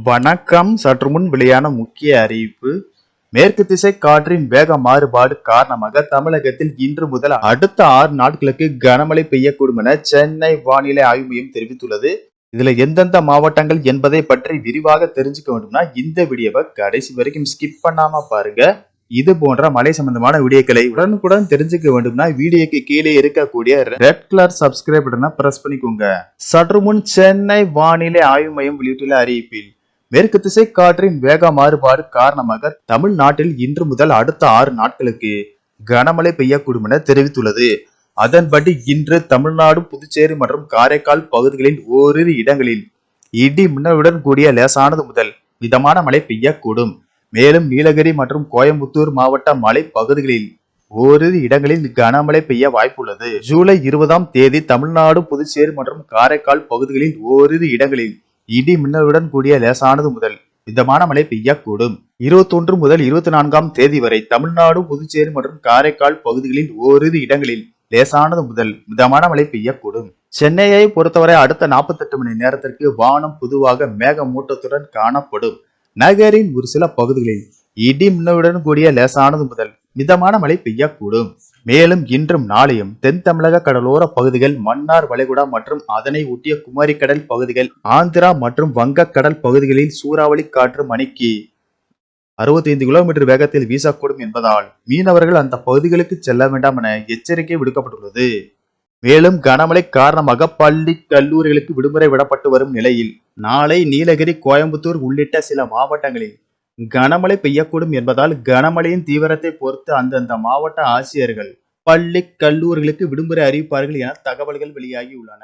வணக்கம். சற்று முன் வெளியான முக்கிய அறிவிப்பு. மேற்கு திசை காற்றின் வேக மாறுபாடு காரணமாக தமிழகத்தில் இன்று முதல் அடுத்த 6 நாட்களுக்கு கனமழை பெய்யக்கூடும் என சென்னை வானிலை ஆய்வு மையம் தெரிவித்துள்ளது. இதுல எந்தெந்த மாவட்டங்கள் என்பதை பற்றி விரிவாக தெரிஞ்சுக்க வேண்டும்னா இந்த வீடியோவை கடைசி வரைக்கும் ஸ்கிப் பண்ணாம பாருங்க. இது போன்ற மழை சம்பந்தமான வீடியோக்களை உடனுக்குடன் தெரிஞ்சுக்க வேண்டும்னா வீடியோக்கு கீழே இருக்கக்கூடிய ரெட் கலர் சப்ஸ்கிரைப் பட்டனை பிரஸ் பண்ணிக்கோங்க. சற்று முன் சென்னை வானிலை ஆய்வு மையம் வெளியிட்டுள்ள அறிவிப்பில் மேற்கு திசை காற்றின் வேக மாறுபாடு காரணமாக தமிழ்நாட்டில் இன்று முதல் அடுத்த 6 நாட்களுக்கு கனமழை பெய்யக்கூடும் என தெரிவித்துள்ளது. அதன்படி இன்று தமிழ்நாடு, புதுச்சேரி மற்றும் காரைக்கால் பகுதிகளில் ஓரிரு இடங்களில் இடி மின்னலுடன் கூடிய லேசானது முதல் மிதமான மழை பெய்யக்கூடும். மேலும் நீலகிரி மற்றும் கோயம்புத்தூர் மாவட்ட மலை பகுதிகளில் ஓரிரு இடங்களில் கனமழை பெய்ய வாய்ப்புள்ளது. ஜூலை 20ஆம் தேதி தமிழ்நாடு, புதுச்சேரி மற்றும் காரைக்கால் பகுதிகளில் ஓரிரு இடங்களில் இடி மின்னலுடன் கூடிய லேசானது முதல் மிதமான மழை பெய்யக்கூடும். 21 முதல் 24ஆம் தேதி வரை தமிழ்நாடு, புதுச்சேரி மற்றும் காரைக்கால் பகுதிகளில் ஓரிரு இடங்களில் லேசானது முதல் மிதமான மழை பெய்யக்கூடும். சென்னையை பொறுத்தவரை அடுத்த 48 மணி நேரத்திற்கு வானம் பொதுவாக மேகமூட்டத்துடன் காணப்படும். நகரின் ஒரு சில பகுதிகளில் இடி மின்னலுடன் கூடிய லேசானது முதல் மிதமான மழை பெய்யக்கூடும். மேலும் இன்றும் நாளையும் தென் தமிழக கடலோர பகுதிகள், மன்னார் வளைகுடா மற்றும் அதனை ஒட்டிய குமரி கடல் பகுதிகள், ஆந்திரா மற்றும் வங்கக்கடல் பகுதிகளில் சூறாவளி காற்று மணிக்கு 65 கிலோமீட்டர் வேகத்தில் வீசக்கூடும் என்பதால் மீனவர்கள் அந்த பகுதிகளுக்கு செல்ல வேண்டாம் என எச்சரிக்கை விடுக்கப்பட்டுள்ளது. மேலும் கனமழை காரணமாக பள்ளி, கல்லூரிகளுக்கு விடுமுறை விடப்பட்டு வரும் நிலையில் நாளை நீலகிரி, கோயம்புத்தூர் உள்ளிட்ட சில மாவட்டங்களில் கனமழை பெய்யக்கூடும் என்பதால் கனமழையின் தீவிரத்தை பொறுத்து அந்தந்த மாவட்ட ஆட்சியர்கள் பள்ளி, கல்லூரிகளுக்கு விடுமுறை அறிவிப்பார்கள் என தகவல்கள் வெளியாகி உள்ளன.